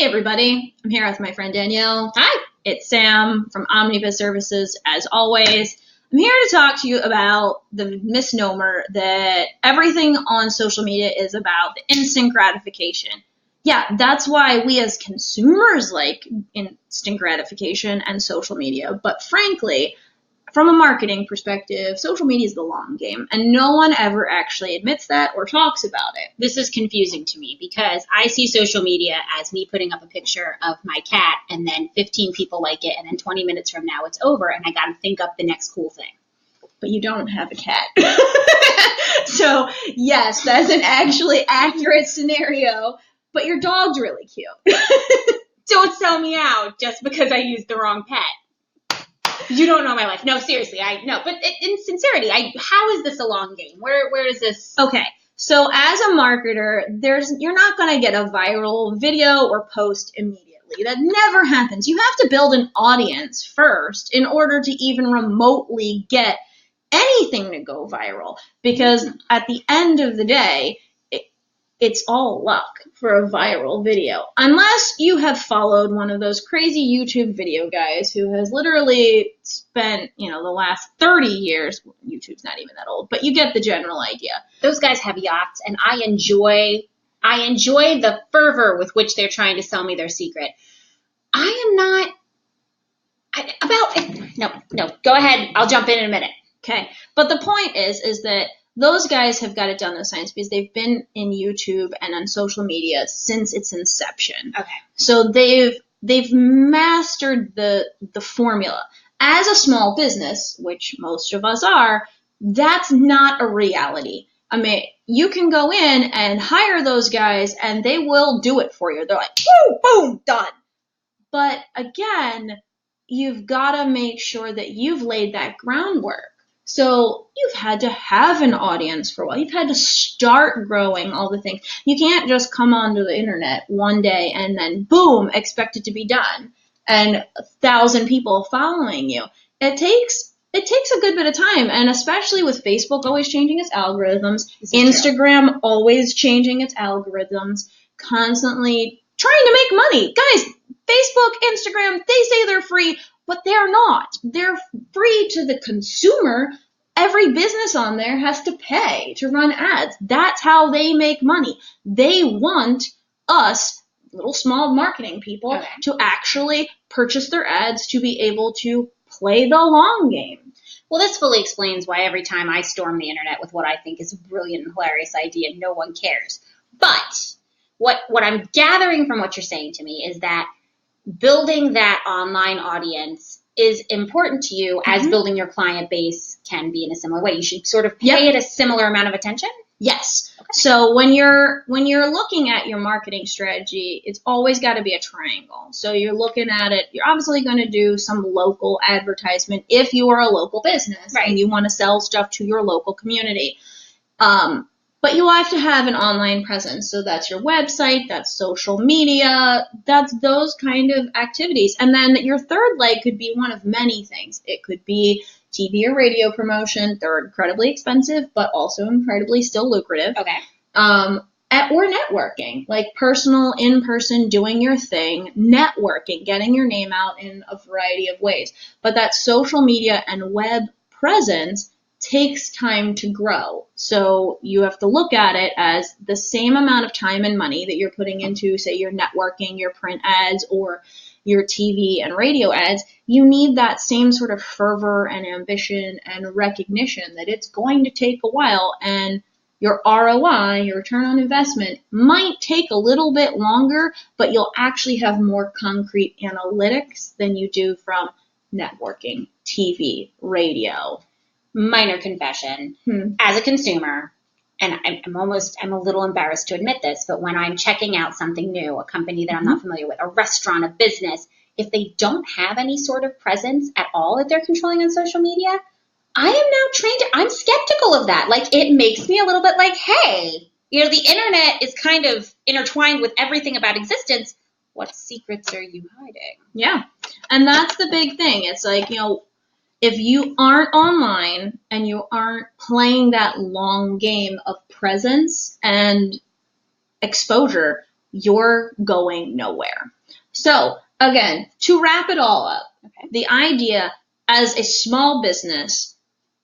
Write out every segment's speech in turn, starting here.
everybody. I'm here with my friend Danielle. Hi. It's Sam from Omnibiz Services, as always. I'm here to talk to you about the misnomer that everything on social media is about the instant gratification. Yeah, that's why we as consumers like instant gratification and social media. But frankly, from a marketing perspective, social media is the long game, and no one ever actually admits that or talks about it. This is confusing to me because I see social media as me putting up a picture of my cat and then 15 people like it and then 20 minutes from now it's over and I got to think up the next cool thing. But you don't have a cat. So, yes, that's an actually accurate scenario, but your dog's really cute. Don't sell me out just because I used the wrong pet. You don't know my life. No, seriously, but in sincerity, how is this a long game? Where is this? Okay, so as a marketer, you're not going to get a viral video or post immediately. That never happens. You have to build an audience first in order to even remotely get anything to go viral. Because at the end of the day, it's all luck for a viral video. Unless you have followed one of those crazy YouTube video guys who has literally spent, the last 30 years, YouTube's not even that old, but you get the general idea. Those guys have yachts, and I enjoy the fervor with which they're trying to sell me their secret. I am not no, go ahead. I'll jump in a minute. Okay. But the point is that those guys have got it down to science because they've been in YouTube and on social media since its inception. Okay. So they've mastered the formula. As a small business, which most of us are, that's not a reality. I mean, you can go in and hire those guys and they will do it for you. They're like, boom, boom, done. But again, you've got to make sure that you've laid that groundwork. So you've had to have an audience for a while. You've had to start growing all the things. You can't just come onto the internet one day and then boom, expect it to be done and 1,000 people following you. It takes a good bit of time, and especially with Facebook always changing its algorithms, Instagram always changing its algorithms, constantly trying to make money. Guys, Facebook, Instagram, they say they're free, but they're not. They're free to the consumer. Every business on there has to pay to run ads. That's how they make money. They want us, little small marketing people, to actually purchase their ads to be able to play the long game. Well, this fully explains why every time I storm the internet with what I think is a brilliant and hilarious idea, no one cares. But what I'm gathering from what you're saying to me is that building that online audience is important to you as building your client base can be in a similar way. You should sort of pay it a similar amount of attention. Yes. Okay. So when you're looking at your marketing strategy, it's always got to be a triangle. So you're looking at it, you're obviously going to do some local advertisement if you are a local business and you want to sell stuff to your local community. But you have to have an online presence. So that's your website, that's social media, that's those kind of activities. And then your third leg could be one of many things. It could be TV or radio promotion. They're incredibly expensive, but also incredibly still lucrative. Okay. Or networking, like personal, in-person, doing your thing, networking, getting your name out in a variety of ways. But that social media and web presence takes time to grow. So you have to look at it as the same amount of time and money that you're putting into, say, your networking, your print ads, or your TV and radio ads. You need that same sort of fervor and ambition and recognition that it's going to take a while, and your ROI, your return on investment, might take a little bit longer, but you'll actually have more concrete analytics than you do from networking, TV, radio. Minor confession. As a consumer, and I'm a little embarrassed to admit this, but when I'm checking out something new, a company that I'm not familiar with, a restaurant, a business, if they don't have any sort of presence at all that they're controlling on social media, I am now trained. I'm skeptical of that. Like, it makes me a little bit like, hey, the internet is kind of intertwined with everything about existence. What secrets are you hiding? Yeah. And that's the big thing. It's like, if you aren't online and you aren't playing that long game of presence and exposure, you're going nowhere. So again, to wrap it all up, the idea as a small business,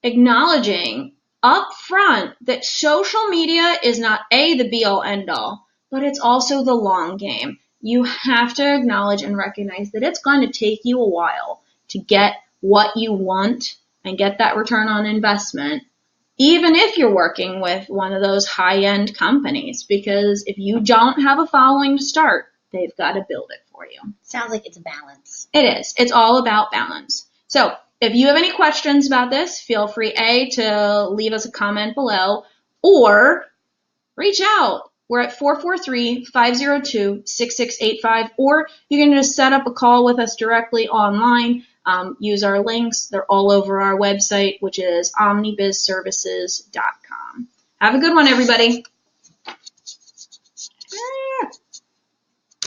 acknowledging up front that social media is not the be all end all, but it's also the long game. You have to acknowledge and recognize that it's going to take you a while to get what you want and get that return on investment, even if you're working with one of those high-end companies, because if you don't have a following to start, they've got to build it for you. Sounds like it's a balance. It is. It's all about balance. So if you have any questions about this, feel free to leave us a comment below or reach out. We're at 443-502-6685, or you can just set up a call with us directly online. Use our links. They're all over our website, which is omnibizservices.com. Have a good one, everybody.